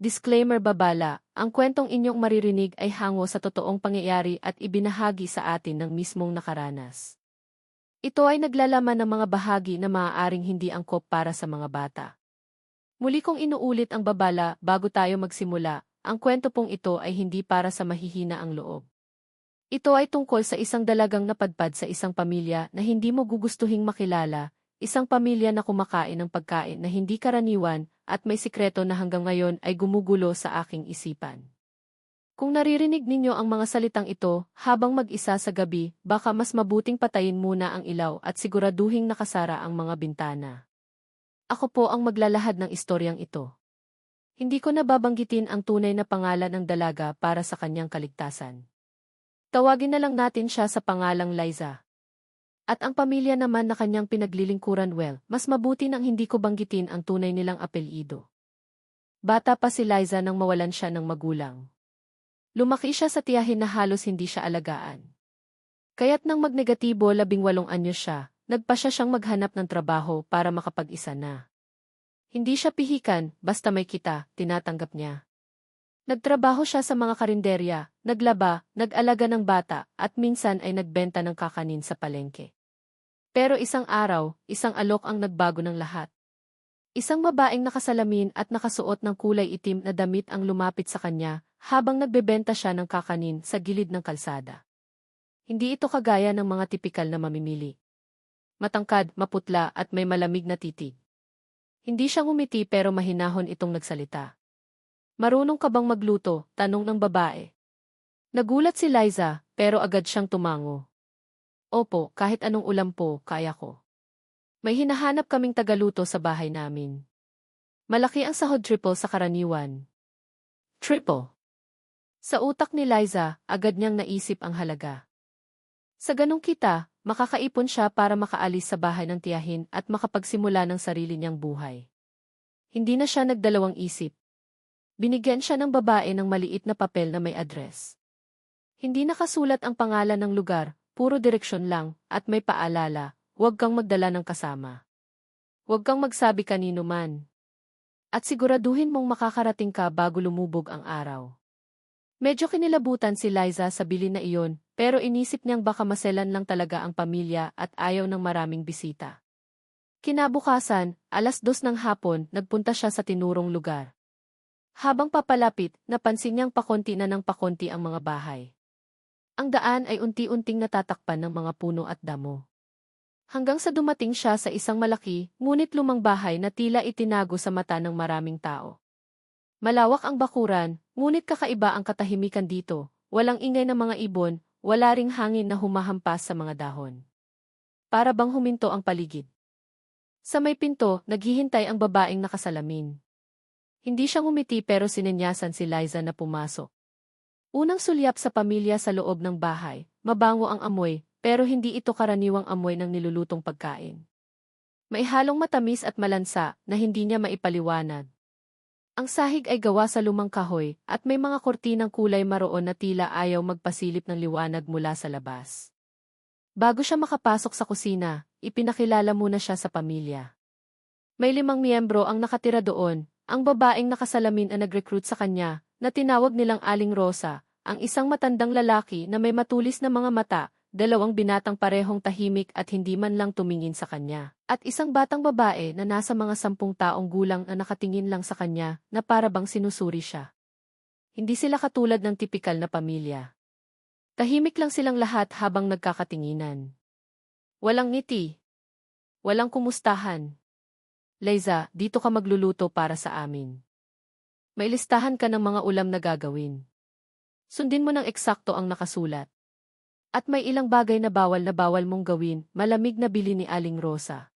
Disclaimer babala, ang kwentong inyong maririnig ay hango sa totoong pangyayari at ibinahagi sa atin ng mismong nakaranas. Ito ay naglalaman ng mga bahagi na maaaring hindi angkop para sa mga bata. Muli kong inuulit ang babala bago tayo magsimula, ang kwento pong ito ay hindi para sa mahihina ang loob. Ito ay tungkol sa isang dalagang napadpad sa isang pamilya na hindi mo gugustuhing makilala, isang pamilya na kumakain ng pagkain na hindi karaniwan at may sikreto na hanggang ngayon ay gumugulo sa aking isipan. Kung naririnig ninyo ang mga salitang ito habang mag-isa sa gabi, baka mas mabuting patayin muna ang ilaw at siguraduhing nakasara ang mga bintana. Ako po ang maglalahad ng istoryang ito. Hindi ko nababanggitin ang tunay na pangalan ng dalaga para sa kanyang kaligtasan. Tawagin na lang natin siya sa pangalang Liza. At ang pamilya naman na kanyang pinaglilingkuran, mas mabuti nang hindi ko banggitin ang tunay nilang apelyido. Bata pa si Liza nang mawalan siya ng magulang. Lumaki siya sa tiyahin na halos hindi siya alagaan. Kaya't nang magnegatibo 18 anyos siya, nagpa siyang maghanap ng trabaho para makapag-isa na. Hindi siya pihikan, basta may kita, tinatanggap niya. Nagtrabaho siya sa mga karinderya, naglaba, nag-alaga ng bata, at minsan ay nagbenta ng kakanin sa palengke. Pero isang araw, isang alok ang nagbago ng lahat. Isang babaeng nakasalamin at nakasuot ng kulay itim na damit ang lumapit sa kanya, habang nagbebenta siya ng kakanin sa gilid ng kalsada. Hindi ito kagaya ng mga tipikal na mamimili. Matangkad, maputla at may malamig na titig. Hindi siya ngumiti pero mahinahon itong nagsalita. Marunong ka bang magluto? Tanong ng babae. Nagulat si Liza, pero agad siyang tumango. Opo, kahit anong ulam po, kaya ko. May hinahanap kaming tagaluto sa bahay namin. Malaki ang sahod, triple sa karaniwan. Triple. Sa utak ni Liza, agad niyang naisip ang halaga. Sa ganong kita, makakaipon siya para makaalis sa bahay ng tiyahin at makapagsimula ng sarili niyang buhay. Hindi na siya nagdalawang isip. Binigyan siya ng babae ng maliit na papel na may address. Hindi nakasulat ang pangalan ng lugar, puro direksyon lang, at may paalala, huwag kang magdala ng kasama. Huwag kang magsabi kanino man. At siguraduhin mong makakarating ka bago lumubog ang araw. Medyo kinilabutan si Liza sa bilin na iyon, pero inisip niyang baka maselan lang talaga ang pamilya at ayaw ng maraming bisita. Kinabukasan, 2:00 ng hapon, nagpunta siya sa tinurong lugar. Habang papalapit, napansin niyang pakonti na ng pakonti ang mga bahay. Ang daan ay unti-unting natatakpan ng mga puno at damo. Hanggang sa dumating siya sa isang malaki, ngunit lumang bahay na tila itinago sa mata ng maraming tao. Malawak ang bakuran, ngunit kakaiba ang katahimikan dito, walang ingay ng mga ibon, wala ring hangin na humahampas sa mga dahon. Para bang huminto ang paligid. Sa may pinto, naghihintay ang babaeng nakasalamin. Hindi siya ngumiti pero sinenyasan si Liza na pumasok. Unang sulyap sa pamilya sa loob ng bahay, mabango ang amoy, pero hindi ito karaniwang amoy ng nilulutong pagkain. May halong matamis at malansa na hindi niya maipaliwanag. Ang sahig ay gawa sa lumang kahoy at may mga kortinang kulay maroon na tila ayaw magpasilip ng liwanag mula sa labas. Bago siya makapasok sa kusina, ipinakilala muna siya sa pamilya. May 5 miyembro ang nakatira doon. Ang babaeng nakasalamin ang nag-recruit sa kanya, na tinawag nilang Aling Rosa, ang isang matandang lalaki na may matulis na mga mata, 2 binatang parehong tahimik at hindi man lang tumingin sa kanya, at isang batang babae na nasa mga 10 taong gulang na nakatingin lang sa kanya, na para bang sinusuri siya. Hindi sila katulad ng tipikal na pamilya. Tahimik lang silang lahat habang nagkakatinginan. Walang ngiti. Walang kumustahan. Liza, dito ka magluluto para sa amin. May listahan ka ng mga ulam na gagawin. Sundin mo ng eksakto ang nakasulat. At may ilang bagay na bawal mong gawin, malamig na bili ni Aling Rosa.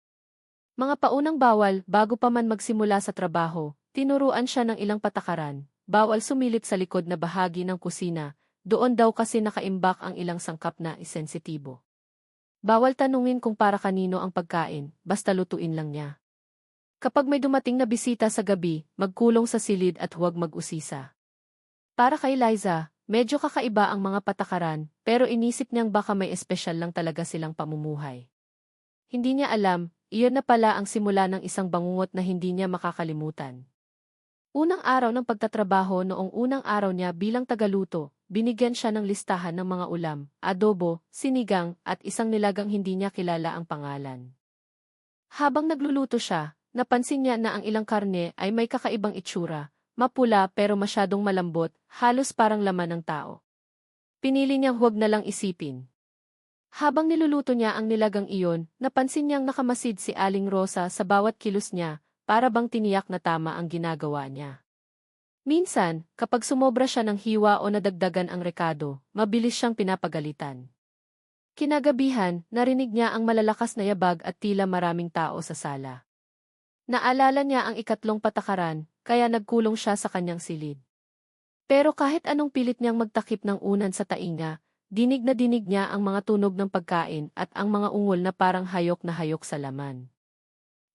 Mga paunang bawal, bago pa man magsimula sa trabaho, tinuruan siya ng ilang patakaran, bawal sumilip sa likod na bahagi ng kusina, doon daw kasi nakaimbak ang ilang sangkap na sensitibo. Bawal tanungin kung para kanino ang pagkain, basta lutuin lang niya. Kapag may dumating na bisita sa gabi, magkulong sa silid at huwag mag-usisa. Para kay Liza, medyo kakaiba ang mga patakaran, pero inisip niyang baka may espesyal lang talaga silang pamumuhay. Hindi niya alam, iyon na pala ang simula ng isang bangungot na hindi niya makakalimutan. Unang araw ng pagtatrabaho noong unang araw niya bilang tagaluto, binigyan siya ng listahan ng mga ulam, adobo, sinigang, at isang nilagang hindi niya kilala ang pangalan. Habang nagluluto siya, napansin niya na ang ilang karne ay may kakaibang itsura, mapula pero masyadong malambot, halos parang laman ng tao. Pinili niyang huwag na lang isipin. Habang niluluto niya ang nilagang iyon, napansin niyang nakamasid si Aling Rosa sa bawat kilos niya, para bang tiniyak na tama ang ginagawa niya. Minsan, kapag sumobra siya ng hiwa o nadagdagan ang rekado, mabilis siyang pinapagalitan. Kinagabihan, narinig niya ang malalakas na yabag at tila maraming tao sa sala. Naalala niya ang ikatlong patakaran, kaya nagkulong siya sa kanyang silid. Pero kahit anong pilit niyang magtakip ng unan sa tainga, dinig na dinig niya ang mga tunog ng pagkain at ang mga ungol na parang hayok na hayok sa laman.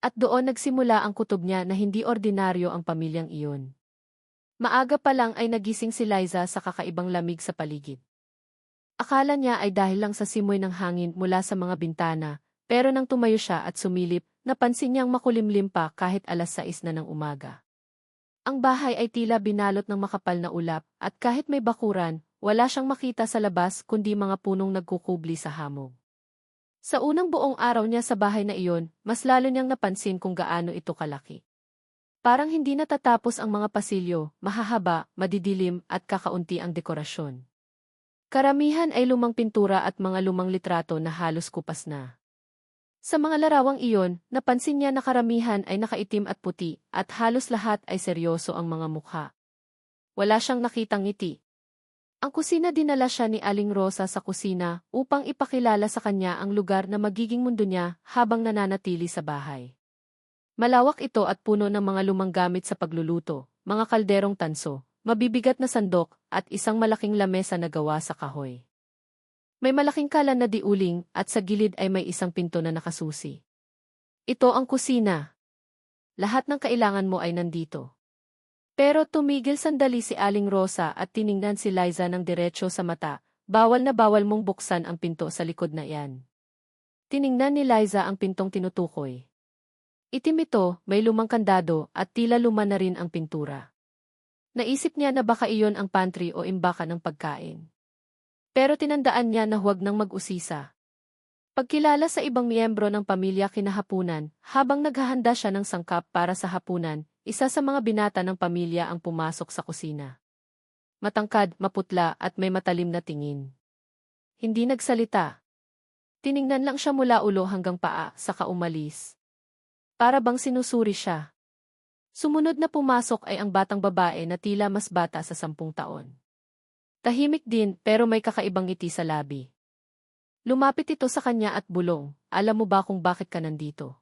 At doon nagsimula ang kutob niya na hindi ordinaryo ang pamilyang iyon. Maaga pa lang ay nagising si Liza sa kakaibang lamig sa paligid. Akala niya ay dahil lang sa simoy ng hangin mula sa mga bintana, pero nang tumayo siya at sumilip, napansin niyang makulimlim pa kahit 6:00 na ng umaga. Ang bahay ay tila binalot ng makapal na ulap, at kahit may bakuran, wala siyang makita sa labas kundi mga punong nagkukubli sa hamog. Sa unang buong araw niya sa bahay na iyon, mas lalo niyang napansin kung gaano ito kalaki. Parang hindi natatapos ang mga pasilyo, mahahaba, madidilim at kakaunti ang dekorasyon. Karamihan ay lumang pintura at mga lumang litrato na halos kupas na. Sa mga larawang iyon, napansin niya na karamihan ay nakaitim at puti, at halos lahat ay seryoso ang mga mukha. Wala siyang nakitang ngiti. Ang kusina, dinala siya ni Aling Rosa sa kusina upang ipakilala sa kanya ang lugar na magiging mundo niya habang nananatili sa bahay. Malawak ito at puno ng mga lumang gamit sa pagluluto, mga kalderong tanso, mabibigat na sandok, at isang malaking lamesa na gawa sa kahoy. May malaking kalan na diuling at sa gilid ay may isang pinto na nakasusi. Ito ang kusina. Lahat ng kailangan mo ay nandito. Pero tumigil sandali si Aling Rosa at tiningnan si Liza ng diretso sa mata. Bawal na bawal mong buksan ang pinto sa likod na iyan. Tiningnan ni Liza ang pintong tinutukoy. Itim ito, may lumang kandado at tila luma na rin ang pintura. Naisip niya na baka iyon ang pantry o imbakan ng pagkain. Pero tinandaan niya na huwag nang mag-usisa. Pagkilala sa ibang miyembro ng pamilya kinahapunan, habang naghahanda siya ng sangkap para sa hapunan, isa sa mga binata ng pamilya ang pumasok sa kusina. Matangkad, maputla at may matalim na tingin. Hindi nagsalita. Tiningnan lang siya mula ulo hanggang paa, saka umalis. Para bang sinusuri siya. Sumunod na pumasok ay ang batang babae na tila mas bata sa 10 taon. Tahimik din pero may kakaibang ngiti sa labi. Lumapit ito sa kanya at bulong, "Alam mo ba kung bakit ka nandito?"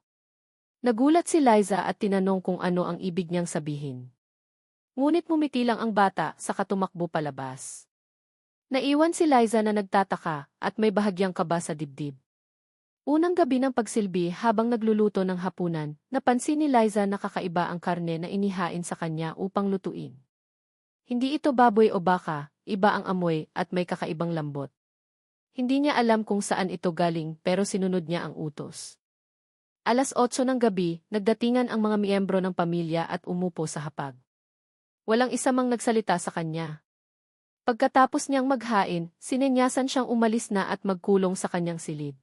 Nagulat si Liza at tinanong kung ano ang ibig niyang sabihin. Ngunit mumiti lang ang bata saka tumakbo palabas. Naiwan si Liza na nagtataka at may bahagyang kaba sa dibdib. Unang gabi ng pagsilbi habang nagluluto ng hapunan, napansin ni Liza na kakaiba ang karne na inihain sa kanya upang lutuin. Hindi ito baboy o baka, iba ang amoy at may kakaibang lambot. Hindi niya alam kung saan ito galing pero sinunod niya ang utos. 8:00 ng gabi, nagdatingan ang mga miyembro ng pamilya at umupo sa hapag. Walang isa mang nagsalita sa kanya. Pagkatapos niyang maghain, sinenyasan siyang umalis na at magkulong sa kanyang silid.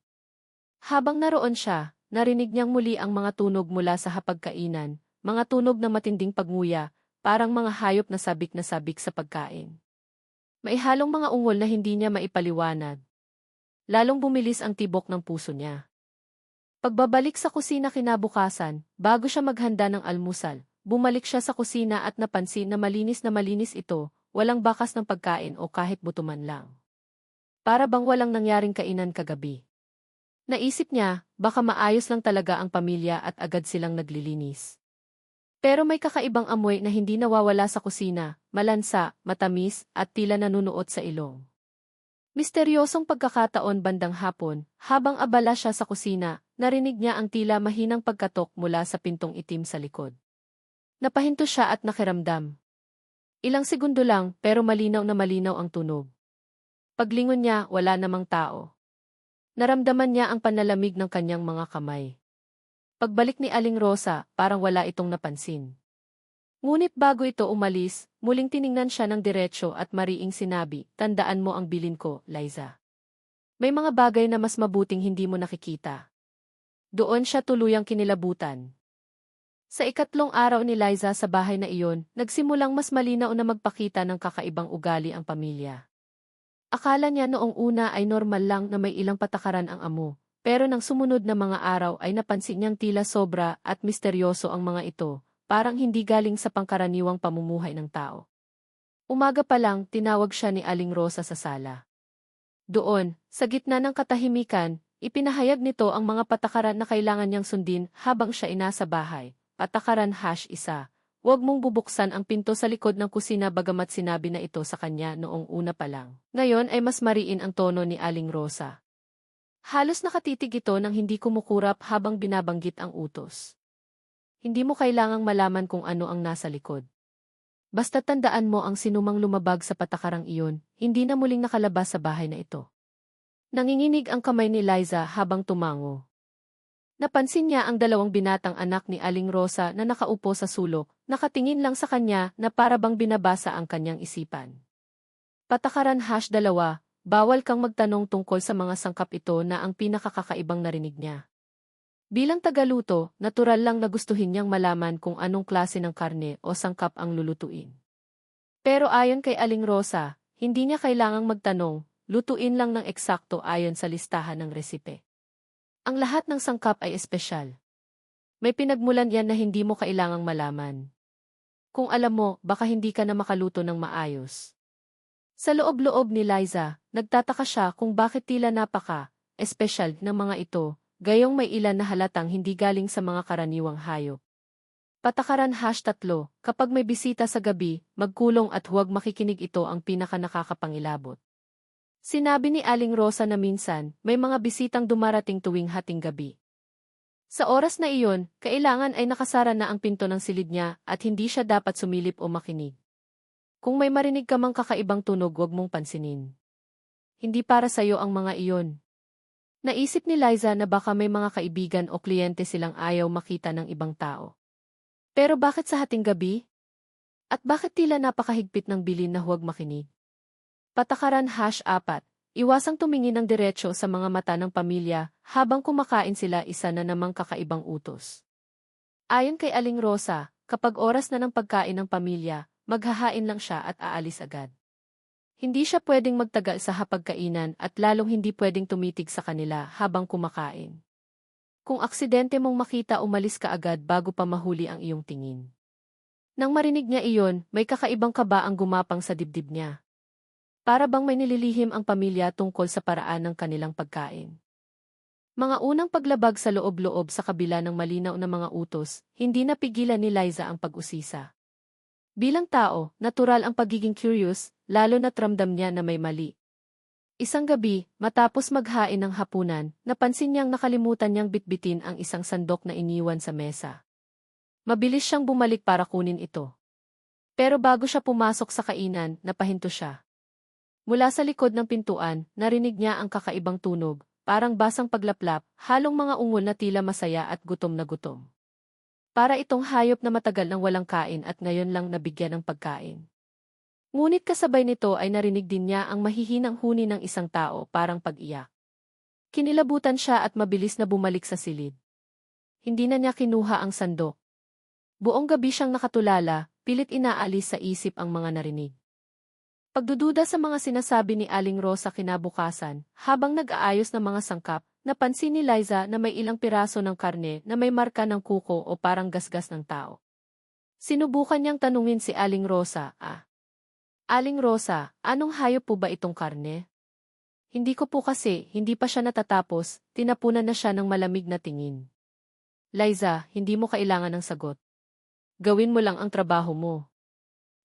Habang naroon siya, narinig niyang muli ang mga tunog mula sa hapagkainan, mga tunog na matinding pagnguya, parang mga hayop na sabik sa pagkain. May halong mga ungol na hindi niya maipaliwanag. Lalong bumilis ang tibok ng puso niya. Pagbabalik sa kusina kinabukasan, bago siya maghanda ng almusal, bumalik siya sa kusina at napansin na malinis ito, walang bakas ng pagkain o kahit buto man lang. Para bang walang nangyaring kainan kagabi. Naisip niya, baka maayos lang talaga ang pamilya at agad silang naglilinis. Pero may kakaibang amoy na hindi nawawala sa kusina, malansa, matamis, at tila nanunuot sa ilong. Misteryosong pagkakataon bandang hapon, habang abala siya sa kusina, narinig niya ang tila mahinang pagkatok mula sa pintong itim sa likod. Napahinto siya at nakiramdam. Ilang segundo lang pero malinaw na malinaw ang tunog. Paglingon niya, wala namang tao. Naramdaman niya ang panlalamig ng kanyang mga kamay. Pagbalik ni Aling Rosa, parang wala itong napansin. Ngunit bago ito umalis, muling tiningnan siya ng diretsyo at mariing sinabi, "Tandaan mo ang bilin ko, Liza. May mga bagay na mas mabuting hindi mo nakikita." Doon siya tuluyang kinilabutan. Sa ikatlong araw ni Liza sa bahay na iyon, nagsimulang mas malinaw na magpakita ng kakaibang ugali ang pamilya. Akala niya noong una ay normal lang na may ilang patakaran ang amo, pero nang sumunod na mga araw ay napansin niyang tila sobra at misteryoso ang mga ito, parang hindi galing sa pangkaraniwang pamumuhay ng tao. Umaga pa lang, tinawag siya ni Aling Rosa sa sala. Doon, sa gitna ng katahimikan, ipinahayag nito ang mga patakaran na kailangan niyang sundin habang siya nasa bahay. Patakaran #1. Huwag mong bubuksan ang pinto sa likod ng kusina bagamat sinabi na ito sa kanya noong una pa lang. Ngayon ay mas mariin ang tono ni Aling Rosa. Halos nakatitig ito nang hindi kumukurap habang binabanggit ang utos. Hindi mo kailangang malaman kung ano ang nasa likod. Basta tandaan mo ang sinumang lumabag sa patakarang iyon, hindi na muling nakalabas sa bahay na ito. Nanginginig ang kamay ni Liza habang tumango. Napansin niya ang dalawang binatang anak ni Aling Rosa na nakaupo sa sulok, nakatingin lang sa kanya na para bang binabasa ang kanyang isipan. Patakaran #2, bawal kang magtanong tungkol sa mga sangkap ito na ang pinakakakaibang narinig niya. Bilang tagaluto, natural lang na gustuhin niyang malaman kung anong klase ng karne o sangkap ang lulutuin. Pero ayon kay Aling Rosa, hindi niya kailangang magtanong, lutuin lang ng eksakto ayon sa listahan ng resipe. Ang lahat ng sangkap ay espesyal. May pinagmulan yan na hindi mo kailangang malaman. Kung alam mo, baka hindi ka na makaluto ng maayos. Sa loob-loob ni Liza, nagtataka siya kung bakit tila espesyal ng mga ito, gayong may ilan na halatang hindi galing sa mga karaniwang hayop. Patakaran #3, kapag may bisita sa gabi, magkulong at huwag makikinig, ito ang nakakapangilabot. Sinabi ni Aling Rosa na minsan, may mga bisitang dumarating tuwing hating gabi. Sa oras na iyon, kailangan ay nakasara na ang pinto ng silid niya at hindi siya dapat sumilip o makinig. Kung may marinig ka mang kakaibang tunog, huwag mong pansinin. Hindi para sa'yo ang mga iyon. Naisip ni Liza na baka may mga kaibigan o kliyente silang ayaw makita ng ibang tao. Pero bakit sa hating gabi? At bakit tila napakahigpit ng bilin na huwag makinig? Patakaran #4, iwasang tumingin ng diretsyo sa mga mata ng pamilya habang kumakain sila, isa na namang kakaibang utos. Ayon kay Aling Rosa, kapag oras na ng pagkain ng pamilya, maghahain lang siya at aalis agad. Hindi siya pwedeng magtagal sa hapagkainan at lalong hindi pwedeng tumitig sa kanila habang kumakain. Kung aksidente mong makita, umalis ka agad bago pa mahuli ang iyong tingin. Nang marinig niya iyon, may kakaibang kaba ang gumapang sa dibdib niya. Para bang may nililihim ang pamilya tungkol sa paraan ng kanilang pagkain. Mga unang paglabag sa loob-loob sa kabila ng malinaw na mga utos, hindi napigilan ni Liza ang pag-usisa. Bilang tao, natural ang pagiging curious, lalo na't ramdam niya na may mali. Isang gabi, matapos maghain ng hapunan, napansin niyang nakalimutan niyang bitbitin ang isang sandok na iniwan sa mesa. Mabilis siyang bumalik para kunin ito. Pero bago siya pumasok sa kainan, napahinto siya. Mula sa likod ng pintuan, narinig niya ang kakaibang tunog, parang basang paglaplap, halong mga ungol na tila masaya at gutom na gutom. Para itong hayop na matagal nang walang kain at ngayon lang nabigyan ng pagkain. Ngunit kasabay nito ay narinig din niya ang mahihinang huni ng isang tao, parang pag-iyak. Kinilabutan siya at mabilis na bumalik sa silid. Hindi na niya kinuha ang sandok. Buong gabi siyang nakatulala, pilit inaalis sa isip ang mga narinig. Pagdududa sa mga sinasabi ni Aling Rosa kinabukasan, habang nag-aayos ng mga sangkap, napansin ni Liza na may ilang piraso ng karne na may marka ng kuko o parang gasgas ng tao. Sinubukan niyang tanungin si Aling Rosa, Aling Rosa, anong hayop po ba itong karne? Hindi ko po kasi, hindi pa siya natatapos, tinapunan na siya ng malamig na tingin. Liza, hindi mo kailangan ng sagot. Gawin mo lang ang trabaho mo.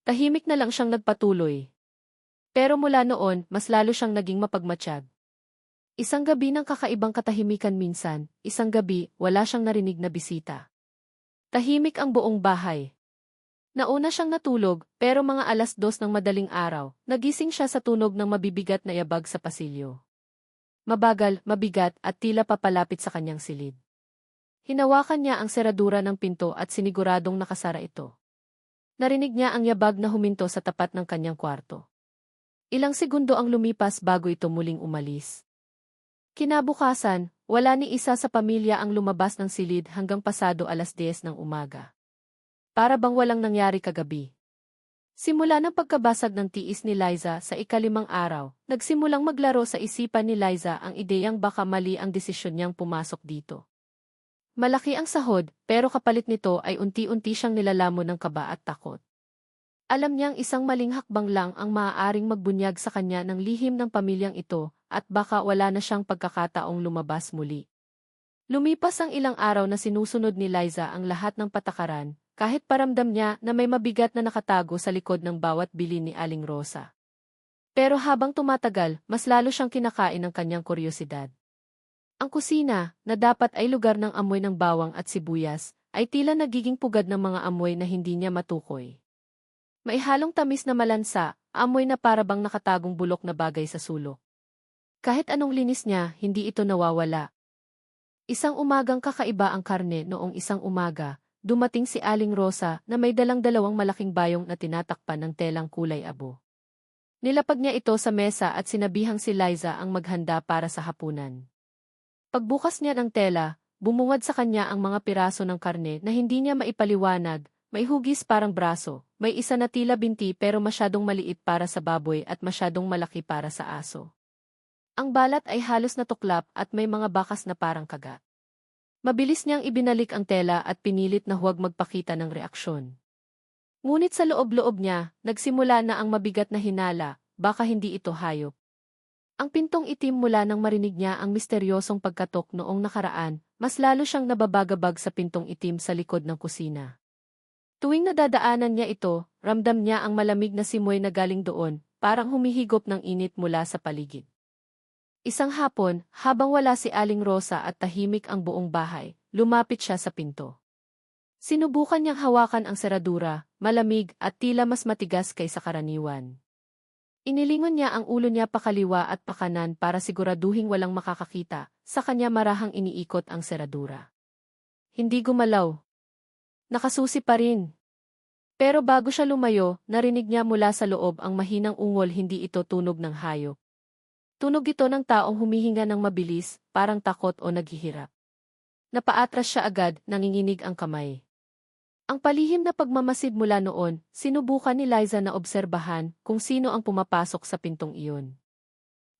Tahimik na lang siyang nagpatuloy. Pero mula noon, mas lalo siyang naging mapagmatsyag. Isang gabi ng kakaibang katahimikan minsan, isang gabi, wala siyang narinig na bisita. Tahimik ang buong bahay. Nauna siyang natulog, pero mga 2:00 ng madaling araw, nagising siya sa tunog ng mabibigat na yabag sa pasilyo. Mabagal, mabigat at tila papalapit sa kanyang silid. Hinawakan niya ang seradura ng pinto at siniguradong nakasara ito. Narinig niya ang yabag na huminto sa tapat ng kanyang kwarto. Ilang segundo ang lumipas bago ito muling umalis. Kinabukasan, wala ni isa sa pamilya ang lumabas ng silid hanggang pasado 10:00 ng umaga. Para bang walang nangyari kagabi. Simula ng pagkabasag ng tiis ni Liza sa ika-5 araw, nagsimulang maglaro sa isipan ni Liza ang ideyang baka mali ang desisyon niyang pumasok dito. Malaki ang sahod, pero kapalit nito ay unti-unti siyang nilalamon ng kaba at takot. Alam niyang isang maling hakbang lang ang maaaring magbunyag sa kanya ng lihim ng pamilyang ito at baka wala na siyang pagkakataong lumabas muli. Lumipas ang ilang araw na sinusunod ni Liza ang lahat ng patakaran, kahit paramdam niya na may mabigat na nakatago sa likod ng bawat bili ni Aling Rosa. Pero habang tumatagal, mas lalo siyang kinakain ng kanyang kuryosidad. Ang kusina, na dapat ay lugar ng amoy ng bawang at sibuyas, ay tila nagiging pugad ng mga amoy na hindi niya matukoy. May halong tamis na malansa, amoy na parabang nakatagong bulok na bagay sa sulok. Kahit anong linis niya, hindi ito nawawala. Isang umagang kakaiba ang karne noong isang umaga, dumating si Aling Rosa na may dalang 2 malaking bayong na tinatakpan ng telang kulay abo. Nilapag niya ito sa mesa at sinabihang si Liza ang maghanda para sa hapunan. Pagbukas niya ng tela, bumungad sa kanya ang mga piraso ng karne na hindi niya maipaliwanag, may hugis parang braso, may isa na tila binti pero masyadong maliit para sa baboy at masyadong malaki para sa aso. Ang balat ay halos natuklap at may mga bakas na parang kagat. Mabilis niyang ibinalik ang tela at pinilit na huwag magpakita ng reaksyon. Ngunit sa loob-loob niya, nagsimula na ang mabigat na hinala, baka hindi ito hayop. Ang pintong itim mula nang marinig niya ang misteryosong pagkatok noong nakaraan, mas lalo siyang nababagabag sa pintong itim sa likod ng kusina. Tuwing nadadaanan niya ito, ramdam niya ang malamig na simoy na galing doon, parang humihigop ng init mula sa paligid. Isang hapon, habang wala si Aling Rosa at tahimik ang buong bahay, lumapit siya sa pinto. Sinubukan niyang hawakan ang seradura, malamig at tila mas matigas kaysa karaniwan. Inilingon niya ang ulo niya pakaliwa at pakanan para siguraduhing walang makakakita, sa kanya marahang iniikot ang seradura. Hindi gumalaw. Nakasusi pa rin. Pero bago siya lumayo, narinig niya mula sa loob ang mahinang ungol, hindi ito tunog ng hayop. Tunog ito ng taong humihinga ng mabilis, parang takot o naghihirap. Napaatras siya agad, nanginginig ang kamay. Ang palihim na pagmamasid mula noon, sinubukan ni Liza na obserbahan kung sino ang pumapasok sa pintong iyon.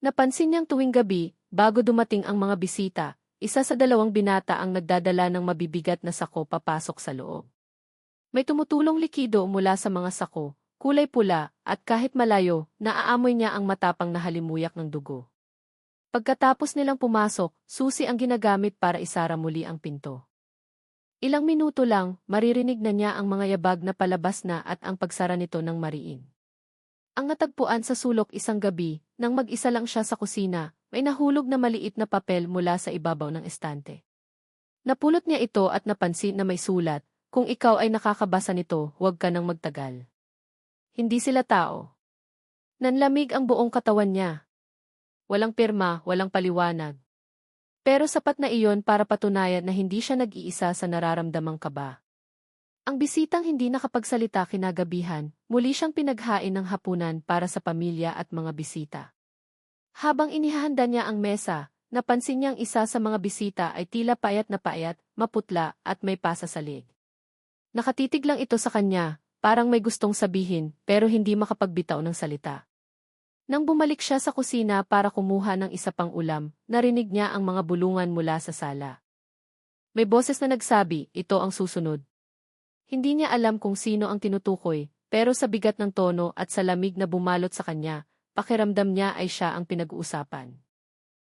Napansin niyang tuwing gabi, bago dumating ang mga bisita, isa sa 2 binata ang nagdadala ng mabibigat na sako papasok sa loob. May tumutulong likido mula sa mga sako, kulay pula, at kahit malayo, naaamoy niya ang matapang na halimuyak ng dugo. Pagkatapos nilang pumasok, susi ang ginagamit para isara muli ang pinto. Ilang minuto lang, maririnig na niya ang mga yabag na palabas na at ang pagsara nito ng mariin. Ang natagpuan sa sulok isang gabi, nang mag-isa lang siya sa kusina, may nahulog na maliit na papel mula sa ibabaw ng estante. Napulot niya ito at napansin na may sulat, "Kung ikaw ay nakakabasa nito, huwag ka nang magtagal." Hindi sila tao. Nanlamig ang buong katawan niya. Walang pirma, walang paliwanag. Pero sapat na iyon para patunayan na hindi siya nag-iisa sa nararamdamang kaba. Ang bisitang hindi nakapagsalita kinagabihan, muli siyang pinaghain ng hapunan para sa pamilya at mga bisita. Habang inihahanda niya ang mesa, napansin niyang isa sa mga bisita ay tila payat, maputla at may pasa sa leg. Nakatitig lang ito sa kanya, parang may gustong sabihin pero hindi makapagbitaw ng salita. Nang bumalik siya sa kusina para kumuha ng isa pang ulam, narinig niya ang mga bulungan mula sa sala. May boses na nagsabi, "Ito ang susunod." Hindi niya alam kung sino ang tinutukoy, pero sa bigat ng tono at sa lamig na bumalot sa kanya, pakiramdam niya ay siya ang pinag-uusapan.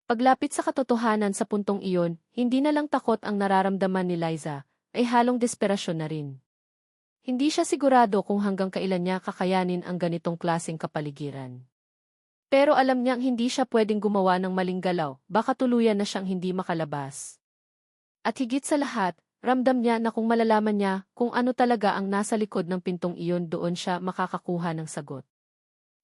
Paglapit sa katotohanan sa puntong iyon, hindi na lang takot ang nararamdaman ni Liza, ay halong desperasyon na rin. Hindi siya sigurado kung hanggang kailan niya kakayanin ang ganitong klaseng kapaligiran. Pero alam niyang hindi siya pwedeng gumawa ng maling galaw, baka tuluyan na siyang hindi makalabas. At higit sa lahat, ramdam niya na kung malalaman niya kung ano talaga ang nasa likod ng pintong iyon, doon siya makakakuha ng sagot.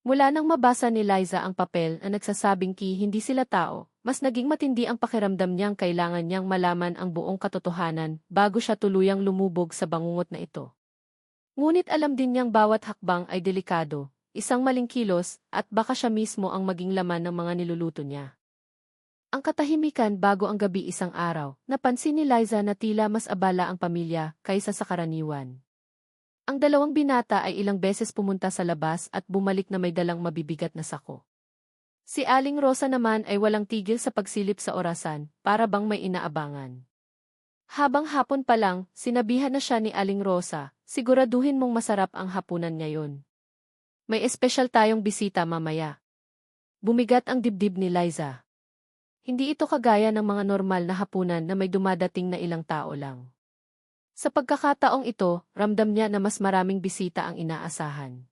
Mula nang mabasa ni Liza ang papel na nagsasabing hindi sila tao, mas naging matindi ang pakiramdam niyang kailangan niyang malaman ang buong katotohanan bago siya tuluyang lumubog sa bangungot na ito. Ngunit alam din niyang bawat hakbang ay delikado, isang maling kilos, at baka siya mismo ang maging laman ng mga niluluto niya. Ang katahimikan bago ang gabi isang araw, napansin ni Liza na tila mas abala ang pamilya kaysa sa karaniwan. Ang dalawang binata ay ilang beses pumunta sa labas at bumalik na may dalang mabibigat na sako. Si Aling Rosa naman ay walang tigil sa pagsilip sa orasan, para bang may inaabangan. Habang hapon pa lang, sinabihan na siya ni Aling Rosa, siguraduhin mong masarap ang hapunan ngayon. May espesyal tayong bisita mamaya. Bumigat ang dibdib ni Liza. Hindi ito kagaya ng mga normal na hapunan na may dumadating na ilang tao lang. Sa pagkakataong ito, ramdam niya na mas maraming bisita ang inaasahan.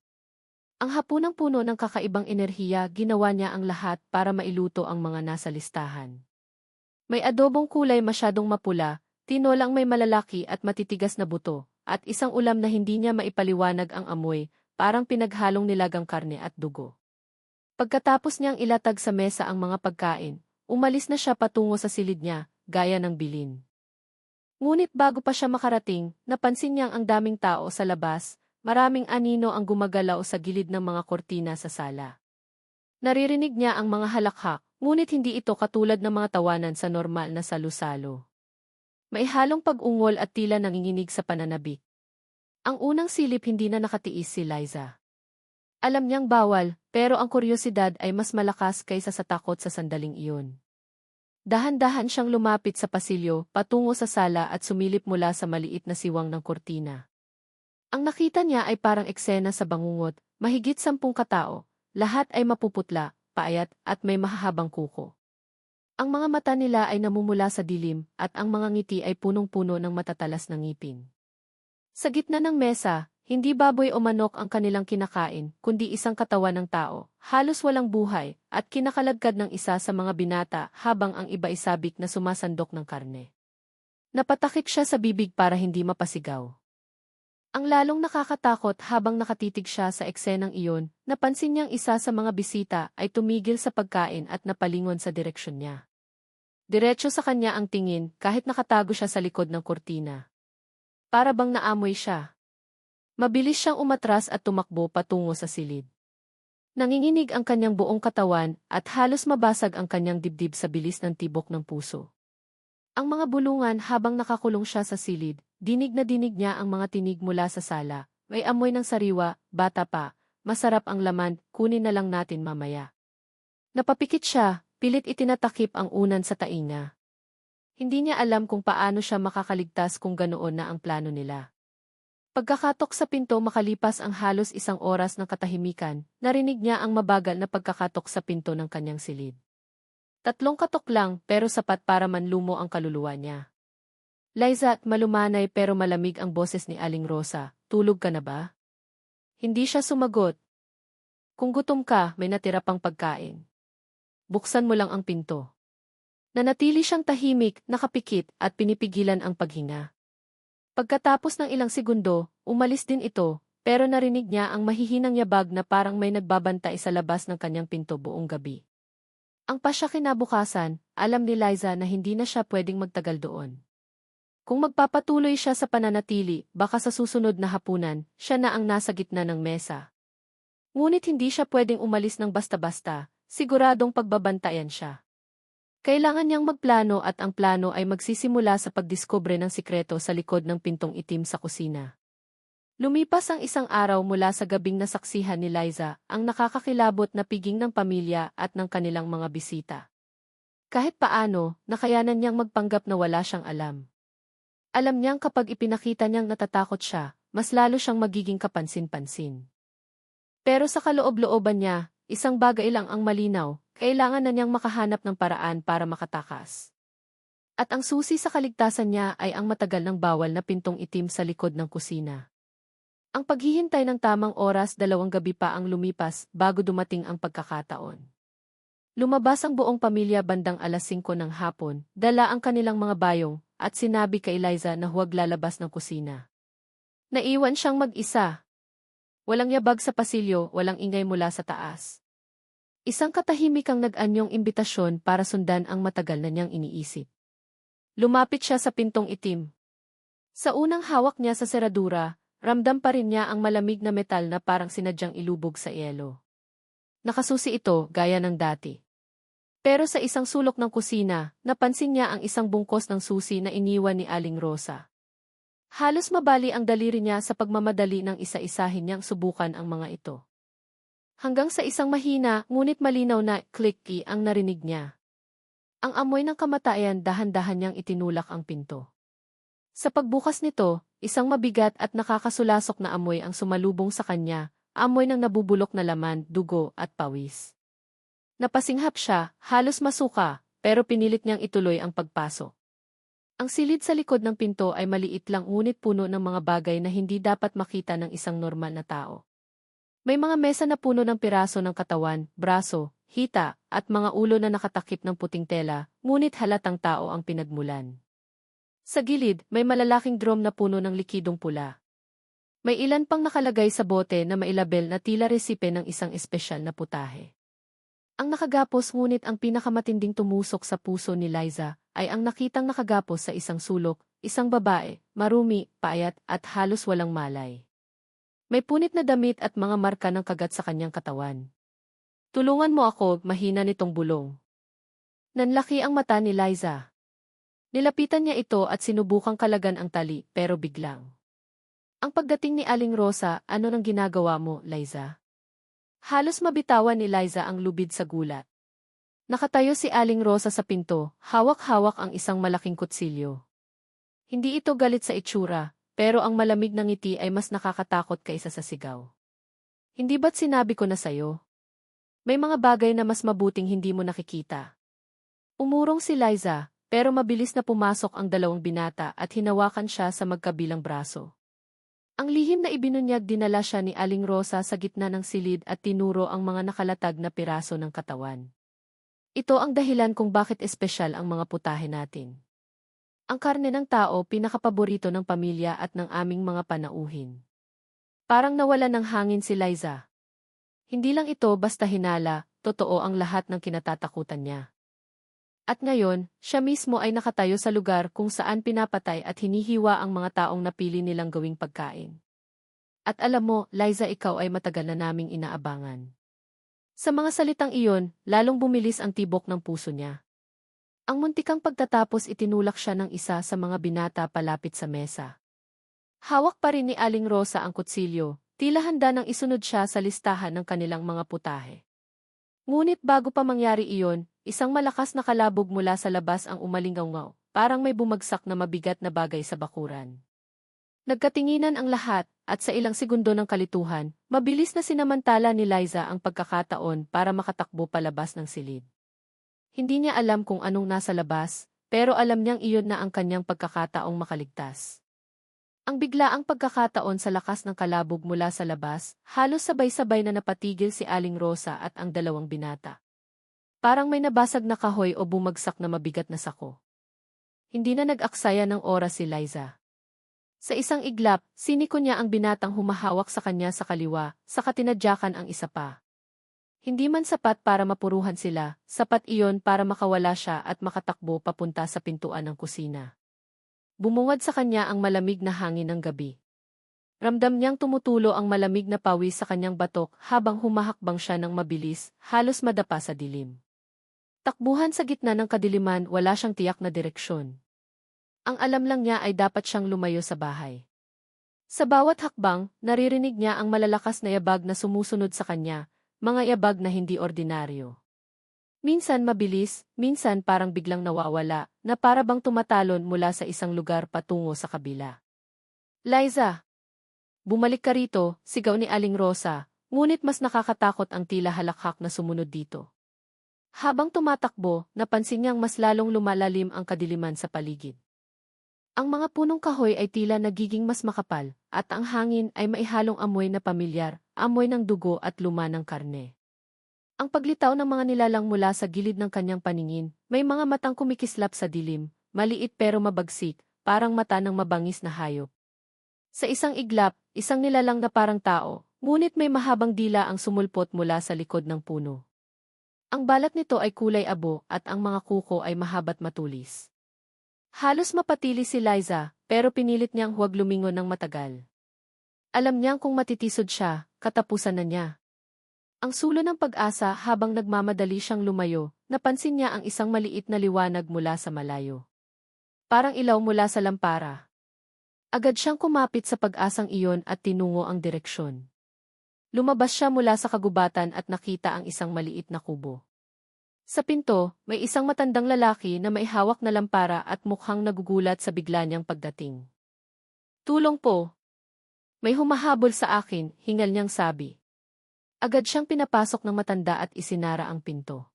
Ang hapunang puno ng kakaibang enerhiya, ginawa niya ang lahat para mailuto ang mga nasa listahan. May adobong kulay masyadong mapula, tinolang may malalaki at matitigas na buto, at isang ulam na hindi niya maipaliwanag ang amoy, parang pinaghalong nilagang karne at dugo. Pagkatapos niyang ilatag sa mesa ang mga pagkain, umalis na siya patungo sa silid niya, gaya ng bilin. Ngunit bago pa siya makarating, napansin niyang ang daming tao sa labas, maraming anino ang gumagalaw sa gilid ng mga kortina sa sala. Naririnig niya ang mga halakhak, ngunit hindi ito katulad ng mga tawanan sa normal na salo-salo. May halong pag-ungol at tila nanginginig sa pananabik. Ang unang silip hindi na nakatiis si Liza. Alam niyang bawal, pero ang kuryosidad ay mas malakas kaysa sa takot sa sandaling iyon. Dahan-dahan siyang lumapit sa pasilyo, patungo sa sala at sumilip mula sa maliit na siwang ng kortina. Ang nakita niya ay parang eksena sa bangungot, mahigit 10 katao, lahat ay mapuputla, paayat at may mahahabang kuko. Ang mga mata nila ay namumula sa dilim at ang mga ngiti ay punong-puno ng matatalas na ngipin. Sa gitna ng mesa, hindi baboy o manok ang kanilang kinakain, kundi isang katawan ng tao, halos walang buhay, at kinakalagkad ng isa sa mga binata habang ang iba ay sabik na sumasandok ng karne. Napatakik siya sa bibig para hindi mapasigaw. Ang lalong nakakatakot habang nakatitig siya sa eksenang iyon, napansin niyang isa sa mga bisita ay tumigil sa pagkain at napalingon sa direksyon niya. Diretso sa kanya ang tingin kahit nakatago siya sa likod ng kortina. Para bang naamoy siya. Mabilis siyang umatras at tumakbo patungo sa silid. Nanginginig ang kanyang buong katawan at halos mabasag ang kanyang dibdib sa bilis ng tibok ng puso. Ang mga bulungan habang nakakulong siya sa silid, dinig na dinig niya ang mga tinig mula sa sala. May amoy ng sariwa, bata pa, masarap ang laman, kunin na lang natin mamaya. Napapikit siya, pilit itinatakip ang unan sa tainga. Hindi niya alam kung paano siya makakaligtas kung ganoon na ang plano nila. Pagkakatok sa pinto makalipas ang halos 1 oras ng katahimikan, narinig niya ang mabagal na pagkakatok sa pinto ng kanyang silid. 3 katok lang pero sapat para manlumo ang kaluluwa niya. Liza, malumanay pero malamig ang boses ni Aling Rosa, tulog ka na ba? Hindi siya sumagot. Kung gutom ka, may natira pang pagkain. Buksan mo lang ang pinto. Nanatili siyang tahimik, nakapikit at pinipigilan ang paghinga. Pagkatapos ng ilang segundo, umalis din ito, pero narinig niya ang mahihinang yabag na parang may nagbabantay sa labas ng kanyang pinto buong gabi. Ang pasya kinabukasan, alam ni Liza na hindi na siya pwedeng magtagal doon. Kung magpapatuloy siya sa pananatili, baka sa susunod na hapunan, siya na ang nasa gitna ng mesa. Ngunit hindi siya pwedeng umalis ng basta-basta, siguradong pagbabantayan siya. Kailangan niyang magplano at ang plano ay magsisimula sa pagdiskubre ng sikreto sa likod ng pintong itim sa kusina. Lumipas ang 1 araw mula sa gabing nasaksihan ni Liza, ang nakakakilabot na piging ng pamilya at ng kanilang mga bisita. Kahit paano, nakayanan niyang magpanggap na wala siyang alam. Alam niyang kapag ipinakita niyang natatakot siya, mas lalo siyang magiging kapansin-pansin. Pero sa kaloob-looban niya, isang bagay lang ang malinaw. Kailangan na niyang makahanap ng paraan para makatakas. At ang susi sa kaligtasan niya ay ang matagal ng bawal na pintong itim sa likod ng kusina. Ang paghihintay ng tamang oras 2 gabi pa ang lumipas bago dumating ang pagkakataon. Lumabas ang buong pamilya bandang 5:00 ng hapon, dala ang kanilang mga bayong, at sinabi kay Liza na huwag lalabas ng kusina. Naiwan siyang mag-isa. Walang yabag sa pasilyo, walang ingay mula sa taas. Isang katahimikang nag-anyong imbitasyon para sundan ang matagal na niyang iniisip. Lumapit siya sa pintong itim. Sa unang hawak niya sa seradura, ramdam pa rin niya ang malamig na metal na parang sinadyang ilubog sa yelo. Nakasusi ito, gaya ng dati. Pero sa isang sulok ng kusina, napansin niya ang isang bungkos ng susi na iniwan ni Aling Rosa. Halos mabali ang daliri niya sa pagmamadali ng isa-isahin niyang subukan ang mga ito. Hanggang sa isang mahina, ngunit malinaw na clicky ang narinig niya. Ang amoy ng kamatayan dahan-dahan niyang itinulak ang pinto. Sa pagbukas nito, isang mabigat at nakakasulasok na amoy ang sumalubong sa kanya, amoy ng nabubulok na laman, dugo at pawis. Napasinghap siya, halos masuka, pero pinilit niyang ituloy ang pagpasok. Ang silid sa likod ng pinto ay maliit lang ngunit puno ng mga bagay na hindi dapat makita ng isang normal na tao. May mga mesa na puno ng piraso ng katawan, braso, hita, at mga ulo na nakatakip ng puting tela, ngunit halatang tao ang pinagmulan. Sa gilid, may malalaking drum na puno ng likidong pula. May ilan pang nakalagay sa bote na mailabel na tila resipe ng isang espesyal na putahe. Ang nakagapos ngunit ang pinakamatinding tumusok sa puso ni Liza ay ang nakitang nakagapos sa isang sulok, isang babae, marumi, payat at halos walang malay. May punit na damit at mga marka ng kagat sa kanyang katawan. "Tulungan mo ako," mahina nitong bulong. Nanlaki ang mata ni Liza. Nilapitan niya ito at sinubukang kalagan ang tali, pero biglang. Ang pagdating ni Aling Rosa, "Ano nang ginagawa mo, Liza?" Halos mabitawan ni Liza ang lubid sa gulat. Nakatayo si Aling Rosa sa pinto, hawak-hawak ang isang malaking kutsilyo. Hindi ito galit sa itsura, pero ang malamig ng ngiti ay mas nakakatakot kaysa sa sigaw. "Hindi ba't sinabi ko na sayo? May mga bagay na mas mabuting hindi mo nakikita." Umurong si Liza, pero mabilis na pumasok ang dalawang binata at hinawakan siya sa magkabilang braso. Ang lihim na ibinunyag dinala siya ni Aling Rosa sa gitna ng silid at tinuro ang mga nakalatag na piraso ng katawan. "Ito ang dahilan kung bakit espesyal ang mga putahe natin. Ang karne ng tao pinakapaborito ng pamilya at ng aming mga panauhin." Parang nawala ng hangin si Liza. Hindi lang ito basta hinala, totoo ang lahat ng kinatatakutan niya. At ngayon, siya mismo ay nakatayo sa lugar kung saan pinapatay at hinihiwa ang mga taong napili nilang gawing pagkain. "At alam mo, Liza, ikaw ay matagal na naming inaabangan." Sa mga salitang iyon, lalong bumilis ang tibok ng puso niya. Ang muntikang pagtatapos itinulak siya ng isa sa mga binata palapit sa mesa. Hawak pa rin ni Aling Rosa ang kutsilyo, tila handa nang isunod siya sa listahan ng kanilang mga putahe. Ngunit bago pa mangyari iyon, isang malakas na kalabog mula sa labas ang umalingaw-ngaw, parang may bumagsak na mabigat na bagay sa bakuran. Nagkatinginan ang lahat, at sa ilang segundo ng kalituhan, mabilis na sinamantala ni Liza ang pagkakataon para makatakbo palabas ng silid. Hindi niya alam kung anong nasa labas, pero alam niyang iyon na ang kanyang pagkakataong makaligtas. Ang biglaang pagkakataon sa lakas ng kalabog mula sa labas, halos sabay-sabay na napatigil si Aling Rosa at ang dalawang binata. Parang may nabasag na kahoy o bumagsak na mabigat na sako. Hindi na nag-aksaya ng oras si Liza. Sa isang iglap, siniko niya ang binatang humahawak sa kanya sa kaliwa, saka tinadyakan ang isa pa. Hindi man sapat para mapuruhan sila, sapat iyon para makawala siya at makatakbo papunta sa pintuan ng kusina. Bumungad sa kanya ang malamig na hangin ng gabi. Ramdam niyang tumutulo ang malamig na pawis sa kanyang batok habang humahakbang siya ng mabilis, halos madapa sa dilim. Takbuhan sa gitna ng kadiliman, wala siyang tiyak na direksyon. Ang alam lang niya ay dapat siyang lumayo sa bahay. Sa bawat hakbang, naririnig niya ang malalakas na yabag na sumusunod sa kanya, mga yabag na hindi ordinaryo. Minsan mabilis, minsan parang biglang nawawala, na para bang tumatalon mula sa isang lugar patungo sa kabila. "Liza! Bumalik ka rito," sigaw ni Aling Rosa, ngunit mas nakakatakot ang tila halakhak na sumunod dito. Habang tumatakbo, napansin niyang mas lalong lumalalim ang kadiliman sa paligid. Ang mga punong kahoy ay tila nagiging mas makapal, at ang hangin ay maihalong amoy na pamilyar, amoy ng dugo at luma ng karne. Ang paglitaw ng mga nilalang mula sa gilid ng kanyang paningin, may mga matang kumikislap sa dilim, maliit pero mabagsik, parang mata ng mabangis na hayop. Sa isang iglap, isang nilalang na parang tao, ngunit may mahabang dila ang sumulpot mula sa likod ng puno. Ang balat nito ay kulay abo at ang mga kuko ay mahaba't matulis. Halos mapatili si Liza, pero pinilit niyang huwag lumingon ng matagal. Alam niyang kung matitisod siya, katapusan na niya. Ang sulong ng pag-asa habang nagmamadali siyang lumayo, napansin niya ang isang maliit na liwanag mula sa malayo. Parang ilaw mula sa lampara. Agad siyang kumapit sa pag-asang iyon at tinungo ang direksyon. Lumabas siya mula sa kagubatan at nakita ang isang maliit na kubo. Sa pinto, may isang matandang lalaki na may hawak na lampara at mukhang nagugulat sa bigla niyang pagdating. Tulong po! May humahabol sa akin, hingal niyang sabi. Agad siyang pinapasok ng matanda at isinara ang pinto.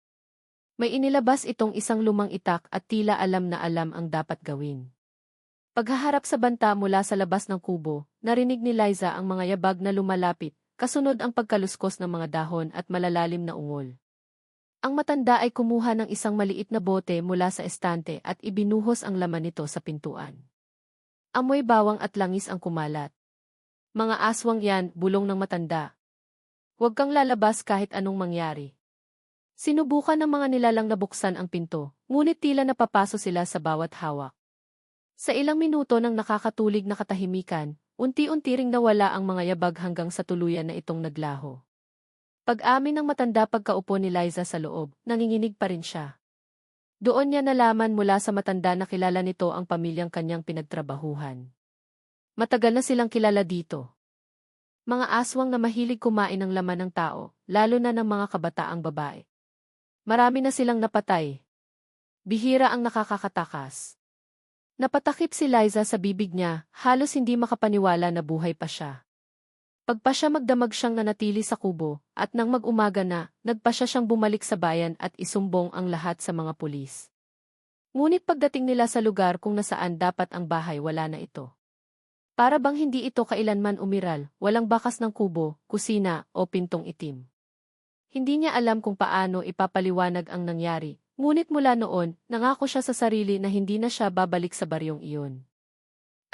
May inilabas itong isang lumang itak at tila alam na alam ang dapat gawin. Paghaharap sa banta mula sa labas ng kubo, narinig ni Liza ang mga yabag na lumalapit, kasunod ang pagkaluskos ng mga dahon at malalalim na ungol. Ang matanda ay kumuha ng isang maliit na bote mula sa estante at ibinuhos ang laman nito sa pintuan. Amoy bawang at langis ang kumalat. Mga aswang yan, bulong ng matanda. Huwag kang lalabas kahit anong mangyari. Sinubukan ng mga nilalang na buksan ang pinto, ngunit tila napapaso sila sa bawat hawak. Sa ilang minuto ng nakakatulig na katahimikan, unti-unti ring nawala ang mga yabag hanggang sa tuluyan na itong naglaho. Pag-amin ng matanda pagkaupo ni Liza sa loob, nanginginig pa rin siya. Doon niya nalaman mula sa matanda na kilala nito ang pamilyang kanyang pinagtrabahuhan. Matagal na silang kilala dito. Mga aswang na mahilig kumain ng laman ng tao, lalo na ng mga kabataang babae. Marami na silang napatay. Bihira ang nakakakatakas. Napatakip si Liza sa bibig niya, halos hindi makapaniwala na buhay pa siya. Pagpa siya magdamag siyang nanatili sa kubo, at nang mag-umaga na, nagpa siyang bumalik sa bayan at isumbong ang lahat sa mga pulis. Ngunit pagdating nila sa lugar kung nasaan dapat ang bahay wala na ito. Para bang hindi ito kailanman umiral, walang bakas ng kubo, kusina, o pintong itim. Hindi niya alam kung paano ipapaliwanag ang nangyari, ngunit mula noon, nangako siya sa sarili na hindi na siya babalik sa baryong iyon.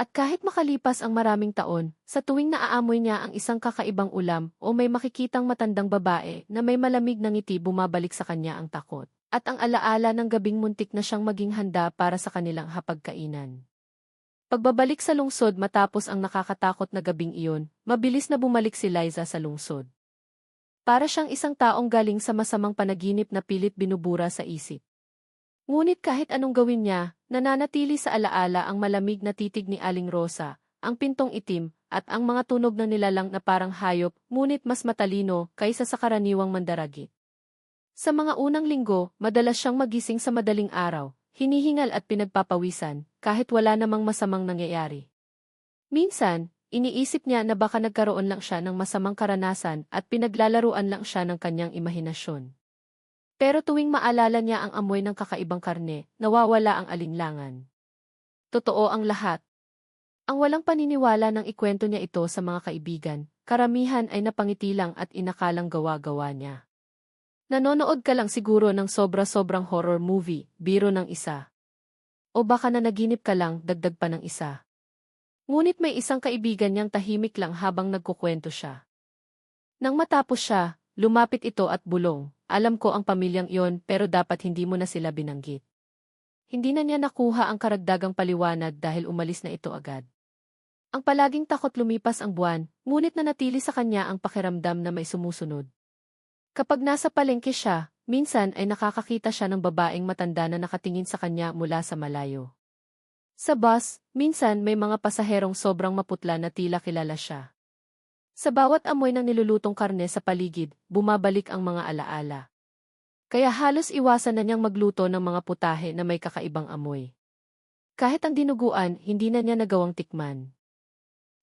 At kahit makalipas ang maraming taon, sa tuwing naaamoy niya ang isang kakaibang ulam o may makikitang matandang babae na may malamig na ngiti bumabalik sa kanya ang takot, at ang alaala ng gabing muntik na siyang maging handa para sa kanilang hapagkainan. Pagbabalik sa lungsod matapos ang nakakatakot na gabing iyon, mabilis na bumalik si Liza sa lungsod. Para siyang isang taong galing sa masamang panaginip na pilit binubura sa isip. Ngunit kahit anong gawin niya, nananatili sa alaala ang malamig na titig ni Aling Rosa, ang pintong itim, at ang mga tunog ng nilalang na parang hayop, ngunit mas matalino kaysa sa karaniwang mandaragit. Sa mga unang linggo, madalas siyang magising sa madaling araw, hinihingal at pinagpapawisan, kahit wala namang masamang nangyayari. Minsan, iniisip niya na baka nagkaroon lang siya ng masamang karanasan at pinaglalaruan lang siya ng kanyang imahinasyon. Pero tuwing maalala niya ang amoy ng kakaibang karne, nawawala ang alinlangan. Totoo ang lahat. Ang walang paniniwala nang ikwento niya ito sa mga kaibigan, karamihan ay napangiti lang at inakalang gawa-gawa niya. Nanonood ka lang siguro ng sobra-sobrang horror movie, biro ng isa. O baka nanaginip ka lang, dagdag pa ng isa. Ngunit may isang kaibigan niyang tahimik lang habang nagkukwento siya. Nang matapos siya, lumapit ito at bulong. Alam ko ang pamilyang iyon pero dapat hindi mo na sila binanggit. Hindi na niya nakuha ang karagdagang paliwanag dahil umalis na ito agad. Ang palaging takot lumipas ang buwan, ngunit nanatili sa kanya ang pakiramdam na may sumusunod. Kapag nasa palengke siya, minsan ay nakakakita siya ng babaeng matanda na nakatingin sa kanya mula sa malayo. Sa bus, minsan may mga pasaherong sobrang maputla na tila kilala siya. Sa bawat amoy ng nilulutong karne sa paligid, bumabalik ang mga alaala. Kaya halos iwasan na niyang magluto ng mga putahe na may kakaibang amoy. Kahit ang dinuguan, hindi na niya nagawang tikman.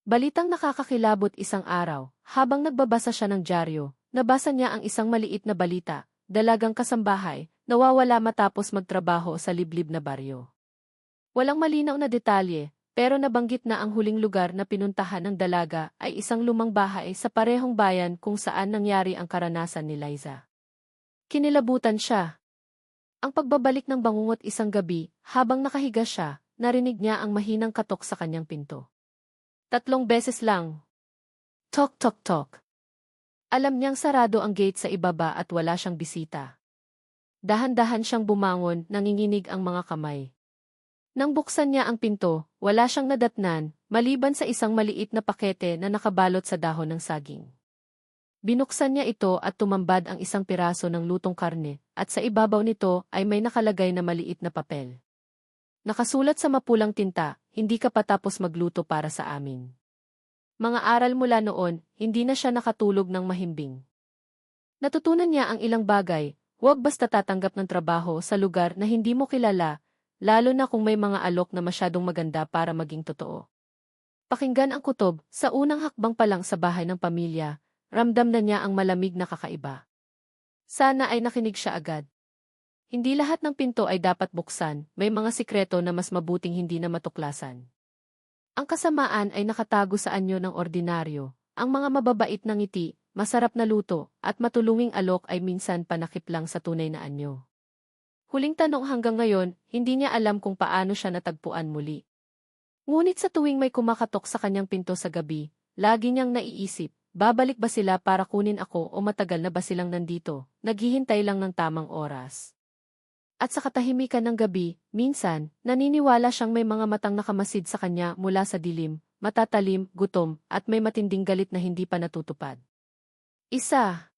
Balitang nakakakilabot isang araw, habang nagbabasa siya ng dyaryo, nabasa niya ang isang maliit na balita, dalagang kasambahay, nawawala matapos magtrabaho sa liblib na baryo. Walang malinaw na detalye, pero nabanggit na ang huling lugar na pinuntahan ng dalaga ay isang lumang bahay sa parehong bayan kung saan nangyari ang karanasan ni Liza. Kinilabutan siya. Ang pagbabalik ng bangungot isang gabi, habang nakahiga siya, narinig niya ang mahinang katok sa kanyang pinto. 3 beses lang. Tok tok tok. Alam niyang sarado ang gate sa ibaba at wala siyang bisita. Dahan-dahan siyang bumangon, nanginginig ang mga kamay. Nang buksan niya ang pinto, wala siyang nadatnan, maliban sa isang maliit na pakete na nakabalot sa dahon ng saging. Binuksan niya ito at tumambad ang isang piraso ng lutong karne, at sa ibabaw nito ay may nakalagay na maliit na papel. Nakasulat sa mapulang tinta, "Hindi ka pa tapos magluto para sa amin." Mga aral mula noon, hindi na siya nakatulog ng mahimbing. Natutunan niya ang ilang bagay, huwag basta tatanggap ng trabaho sa lugar na hindi mo kilala, lalo na kung may mga alok na masyadong maganda para maging totoo. Pakinggan ang kutob, sa unang hakbang pa lang sa bahay ng pamilya, ramdam na niya ang malamig na kakaiba. Sana ay nakinig siya agad. Hindi lahat ng pinto ay dapat buksan, may mga sikreto na mas mabuting hindi na matuklasan. Ang kasamaan ay nakatago sa anyo ng ordinaryo, ang mga mababait na ngiti, masarap na luto, at matulunging alok ay minsan panakip lang sa tunay na anyo. Huling tanong hanggang ngayon, hindi niya alam kung paano siya natagpuan muli. Ngunit sa tuwing may kumakatok sa kanyang pinto sa gabi, lagi niyang naiisip, babalik ba sila para kunin ako o matagal na ba silang nandito, naghihintay lang ng tamang oras. At sa katahimikan ng gabi, minsan, naniniwala siyang may mga matang nakamasid sa kanya mula sa dilim, matatalim, gutom, at may matinding galit na hindi pa natutupad. Isa.